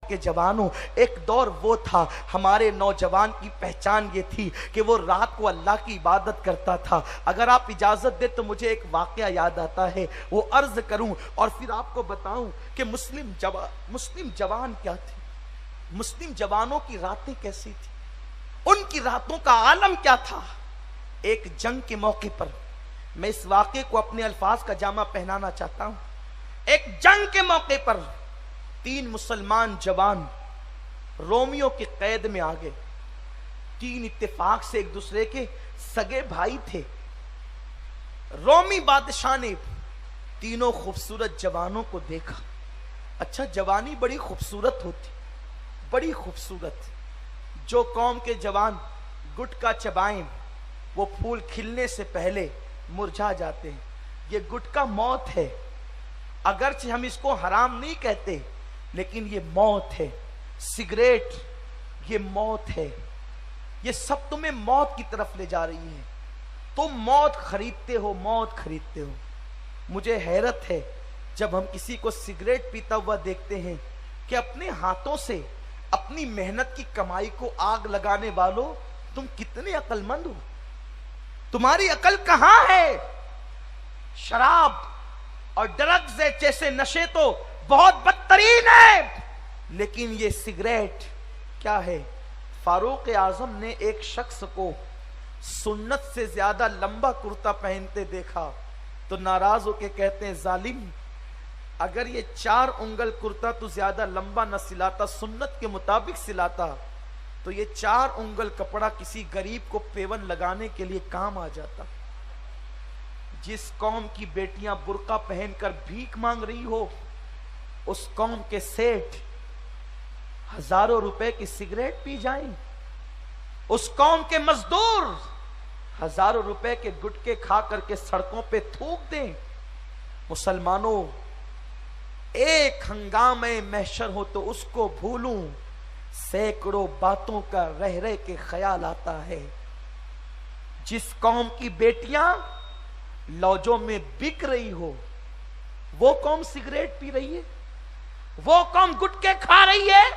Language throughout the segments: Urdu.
کے جوانوں، ایک دور وہ تھا ہمارے نوجوان کی پہچان یہ تھی کہ وہ رات کو اللہ کی عبادت کرتا تھا۔ اگر آپ اجازت دے تو مجھے ایک واقعہ یاد آتا ہے، وہ عرض کروں اور پھر آپ کو بتاؤں کہ مسلم جوان کیا تھے، مسلم جوانوں کی راتیں کیسی تھی، ان کی راتوں کا عالم کیا تھا۔ ایک جنگ کے موقع پر میں اس واقعے کو اپنے الفاظ کا جامع پہنانا چاہتا ہوں۔ ایک جنگ کے موقع پر 3 مسلمان جوان رومیوں کی قید میں آ گئے۔ 3 اتفاق سے ایک دوسرے کے سگے بھائی تھے۔ رومی بادشاہ نے تینوں خوبصورت جوانوں کو دیکھا۔ اچھا، جوانی بڑی خوبصورت ہوتی، بڑی خوبصورت۔ جو قوم کے جوان گٹکا چبائیں وہ پھول کھلنے سے پہلے مرجھا جاتے ہیں۔ یہ گٹکا موت ہے، اگرچہ ہم اس کو حرام نہیں کہتے لیکن یہ موت ہے۔ سگریٹ یہ موت ہے، یہ سب تمہیں موت کی طرف لے جا رہی ہے۔ تم موت خریدتے ہو، موت خریدتے ہو۔ مجھے حیرت ہے جب ہم کسی کو سگریٹ پیتا ہوا دیکھتے ہیں کہ اپنے ہاتھوں سے اپنی محنت کی کمائی کو آگ لگانے والوں، تم کتنے عقل مند ہو، تمہاری عقل کہاں ہے؟ شراب اور ڈرگز جیسے نشے تو بہت بدترین ہے، لیکن یہ سگریٹ کیا ہے؟ فاروق اعظم نے ایک شخص کو سنت سے زیادہ لمبا کرتا پہنتے دیکھا تو ناراض ہو کے کہتے ہیں، ظالم، اگر یہ 4 انگل کرتا تو زیادہ لمبا نہ سلاتا، سنت کے مطابق سلاتا تو یہ 4 انگل کپڑا کسی غریب کو پیون لگانے کے لیے کام آ جاتا۔ جس قوم کی بیٹیاں برقع پہن کر بھیک مانگ رہی ہو، اس قوم کے سیٹھ ہزاروں روپے کی سگریٹ پی جائیں، اس قوم کے مزدور ہزاروں روپے کے گٹکے کھا کر کے سڑکوں پہ تھوک دیں۔ مسلمانوں، ایک ہنگامے محشر ہو تو اس کو بھولوں، سینکڑوں باتوں کا رہ رہ کے خیال آتا ہے۔ جس قوم کی بیٹیاں لوجوں میں بک رہی ہو، وہ قوم سگریٹ پی رہی ہے، وہ قوم گٹکے کھا رہی ہے،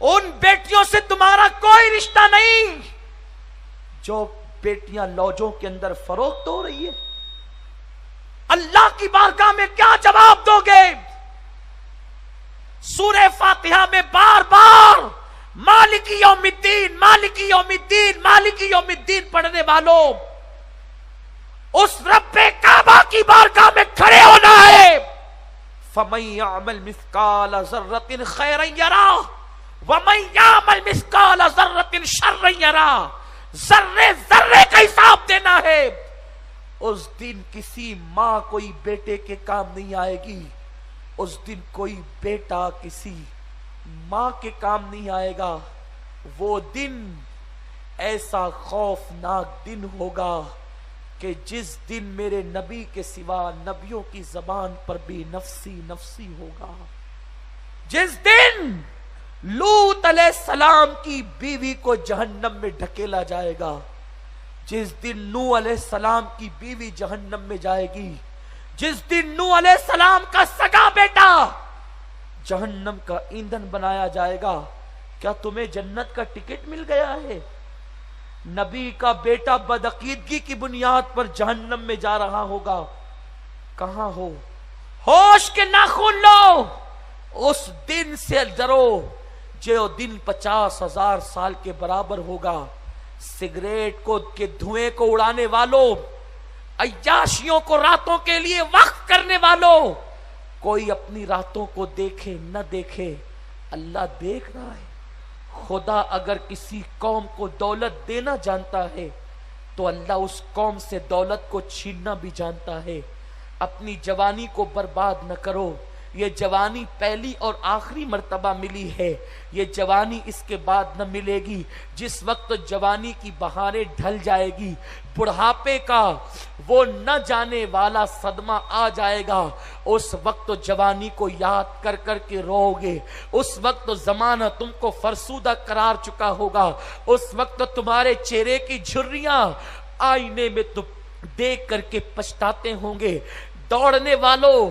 ان بیٹیوں سے تمہارا کوئی رشتہ نہیں جو بیٹیاں لوجوں کے اندر فروخت ہو رہی ہے۔ اللہ کی بارگاہ میں کیا جواب دو گے؟ سورہ فاتحہ میں بار بار مالکی یوم الدین، مالکی یوم الدین، مالکی یوم الدین پڑھنے والوں، اس رب کعبہ کی بارگاہ میں کھڑے ہونا ہے۔ فَمَن يَعْمَلْ مِثْقَالَ ذَرَّةٍ خَيْرًا يَرَهُ وَمَن يَعْمَلْ مِثْقَالَ ذَرَّةٍ شَرًّا يَرَهُ۔ ذرے ذرے کا حساب دینا ہے۔ اس دن کسی ماں کوئی بیٹے کے کام نہیں آئے گی، اس دن کوئی بیٹا کسی ماں کے کام نہیں آئے گا۔ وہ دن ایسا خوفناک دن ہوگا کہ جس دن میرے نبی کے سوا نبیوں کی زبان پر بھی نفسی نفسی ہوگا۔ جس دن لوط علیہ السلام کی بیوی کو جہنم میں ڈھکیلا جائے گا، جس دن نوح علیہ السلام کی بیوی جہنم میں جائے گی، جس دن نوح علیہ السلام کا سگا بیٹا جہنم کا ایندھن بنایا جائے گا، کیا تمہیں جنت کا ٹکٹ مل گیا ہے؟ نبی کا بیٹا بدعقیدگی کی بنیاد پر جہنم میں جا رہا ہوگا، کہاں ہو؟ ہوش کے ناخن لو، اس دن سے ڈرو جو دن 50,000 سال کے برابر ہوگا۔ سگریٹ کو کے دھوئیں کو اڑانے والوں، عیاشیوں کو راتوں کے لیے وقف کرنے والوں، کوئی اپنی راتوں کو دیکھے نہ دیکھے، اللہ دیکھ رہا ہے۔ خدا اگر کسی قوم کو دولت دینا جانتا ہے تو اللہ اس قوم سے دولت کو چھیننا بھی جانتا ہے۔ اپنی جوانی کو برباد نہ کرو، یہ جوانی پہلی اور آخری مرتبہ ملی ہے، یہ جوانی اس کے بعد نہ ملے گی۔ جس وقت جوانی کی بہاریں ڈھل جائے گی، بڑھاپے کا وہ نہ جانے والا صدمہ آ جائے گا، اس وقت جوانی کو یاد کر کر کے رو گے، اس وقت زمانہ تم کو فرسودہ قرار چکا ہوگا، اس وقت تمہارے چہرے کی جھریاں آئینے میں تم دیکھ کر کے پچھتاتے ہوں گے۔ دوڑنے والوں،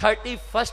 31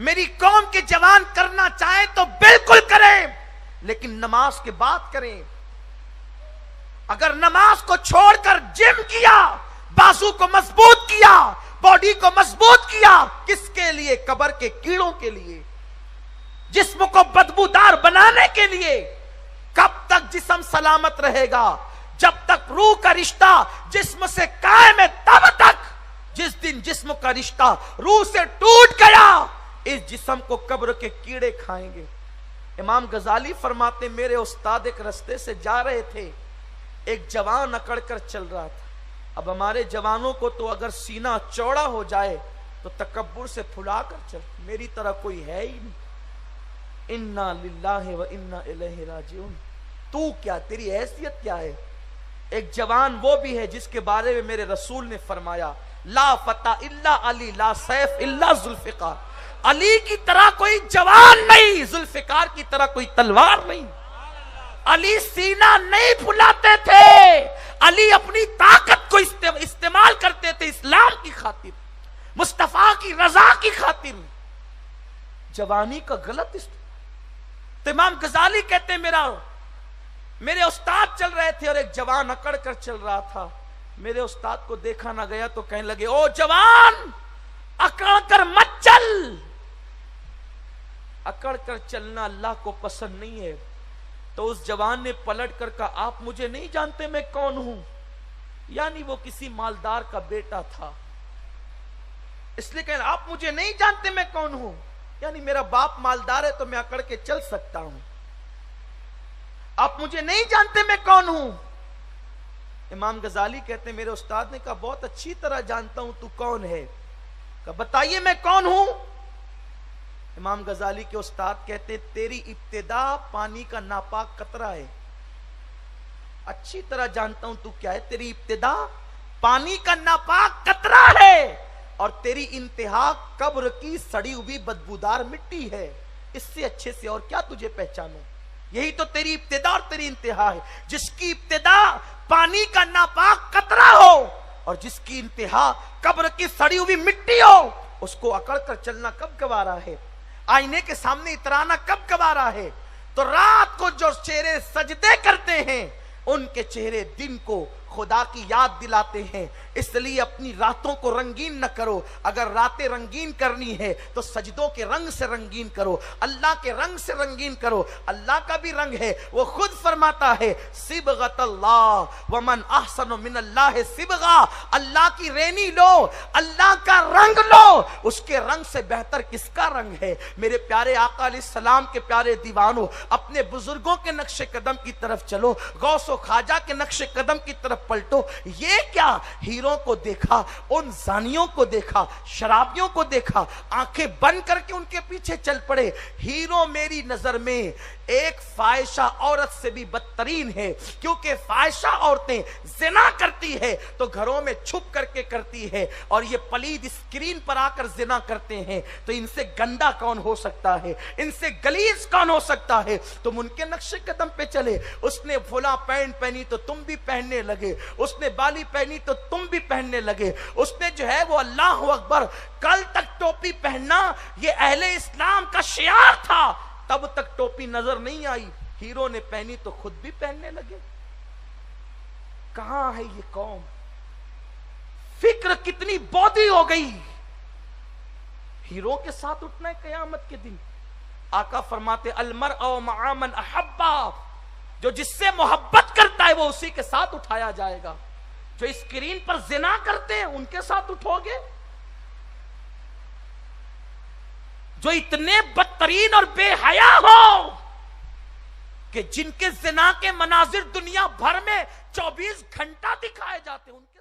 میری قوم کے جوان کرنا چاہیں تو بالکل کریں، لیکن نماز کے بعد کریں۔ اگر نماز کو چھوڑ کر جم کیا، بازو کو مضبوط کیا، باڈی کو مضبوط کیا، کس کے لیے؟ قبر کے کیڑوں کے لیے، جسم کو بدبودار بنانے کے لیے۔ کب تک جسم سلامت رہے گا؟ جب تک روح کا رشتہ جسم سے قائم ہے تب تک۔ جس دن جسم کا رشتہ روح سے ٹوٹ گیا، اس جسم کو قبر کے کیڑے کھائیں گے۔ امام غزالی فرماتے میرے استاد ایک رستے سے جا رہے تھے، ایک جوان اکڑ کر چل رہا تھا۔ اب ہمارے جوانوں کو تو اگر سینہ چوڑا ہو جائے تو تکبر سے پھلا کر چل، میری طرح کوئی ہے ہی نہیں۔ انا للہ و انا الیہ راجعون۔ تو کیا، تیری حیثیت کیا ہے؟ ایک جوان وہ بھی ہے جس کے بارے میں میرے رسول نے فرمایا لا فتح الا علی لا سیف الا ذوالفقار۔ علی کی طرح کوئی جوان نہیں، ذوالفقار کی طرح کوئی تلوار نہیں۔ علی سینہ نہیں پھلاتے تھے، علی اپنی طاقت کو استعمال کرتے تھے اسلام کی خاطر، مصطفیٰ کی رضا کی خاطر۔ جوانی کا غلط تو امام غزالی کہتے ہیں میرے استاد چل رہے تھے اور ایک جوان اکڑ کر چل رہا تھا۔ میرے استاد کو دیکھا نہ گیا تو کہنے لگے او جوان، اکڑ کر مت چل۔ اکڑ کر چلنا اللہ کو پسند نہیں ہے۔ تو اس جوان نے پلٹ کر کہا آپ مجھے نہیں جانتے میں کون ہوں؟ یعنی وہ کسی مالدار کا بیٹا تھا، اس لیے کہنا آپ مجھے نہیں جانتے میں کون ہوں، یعنی میرا باپ مالدار ہے تو میں اکڑ کے چل سکتا ہوں۔ آپ مجھے نہیں جانتے میں کون ہوں؟ امام غزالی کہتے ہیں میرے استاد نے کہا بہت اچھی طرح جانتا ہوں، تو کون ہے؟ کہا بتائیے میں کون ہوں؟ امام غزالی کے استاد کہتے ہیں تیری ابتدا پانی کا ناپاک قطرہ ہے۔ اچھی طرح جانتا ہوں تو کیا ہے، تیری ابتدا پانی کا ناپاک قطرہ ہے اور تیری انتہا قبر کی سڑی ہوئی بدبودار مٹی ہے۔ اس سے اچھے سے اور کیا تجھے پہچانوں؟ یہی تو تیری ابتدا اور تیری انتہا ہے۔ جس کی ابتدا پانی کا ناپاک قطرہ ہو اور جس کی انتہا قبر کی سڑی ہوئی مٹی ہو، اس کو اکڑ کر چلنا کب گوارا ہے؟ آئینے کے سامنے اترانا کب گوارا ہے؟ تو رات کو جو چہرے سجدے کرتے ہیں ان کے چہرے دن کو خدا کی یاد دلاتے ہیں۔ اس لیے اپنی راتوں کو رنگین نہ کرو، اگر راتیں رنگین کرنی ہے تو سجدوں کے رنگ سے رنگین کرو، اللہ کے رنگ سے رنگین کرو۔ اللہ کا بھی رنگ ہے، وہ خود فرماتا ہے صبغۃ اللہ ومن احسن من اللہ صبغہ۔ اللہ کی رینی لو، اللہ کا رنگ لو، اس کے رنگ سے بہتر کس کا رنگ ہے؟ میرے پیارے آقا علیہ السلام کے پیارے دیوانوں، اپنے بزرگوں کے نقش قدم کی طرف چلو، غوث و خواجہ کے نقش قدم کی طرف پلٹو۔ یہ کیا ہیروں کو دیکھا، ان زانیوں کو دیکھا، شرابیوں کو دیکھا، آنکھیں بند کر کے ان کے پیچھے چل پڑے۔ ہیرو میری نظر میں ایک فاحشہ عورت سے بھی بدترین ہے، کیونکہ فاحشہ عورتیں زنا کرتی ہے تو گھروں میں چھپ کر کے کرتی ہے، اور یہ پلید اسکرین پر آ کر زنا کرتے ہیں، تو ان سے گندا کون ہو سکتا ہے؟ ان سے گلیز کون ہو سکتا ہے؟ تم ان کے نقش قدم پہ چلے۔ اس نے فلاں پینٹ پہنی تو تم بھی پہننے لگے، اس نے بالی پہنی تو تم بھی پہننے لگے، اس نے جو ہے وہ اللہ اکبر کل تک ٹوپی پہننا یہ اہل اسلام کا شعار تھا، تب تک ٹوپی نظر نہیں آئی، ہیرو نے پہنی تو خود بھی پہننے لگے۔ کہاں ہے یہ قوم؟ فکر کتنی بودی ہو گئی۔ ہیرو کے ساتھ اٹھنا ہے قیامت کے دن۔ آقا فرماتے المرء مع من احبا، جو جس سے محبت کرتا ہے وہ اسی کے ساتھ اٹھایا جائے گا۔ جو اسکرین پر زنا کرتے ہیں ان کے ساتھ اٹھو گے؟ جو اتنے بدترین اور بے حیا ہو کہ جن کے زنا کے مناظر دنیا بھر میں 24 گھنٹہ دکھائے جاتے ہیں ان کے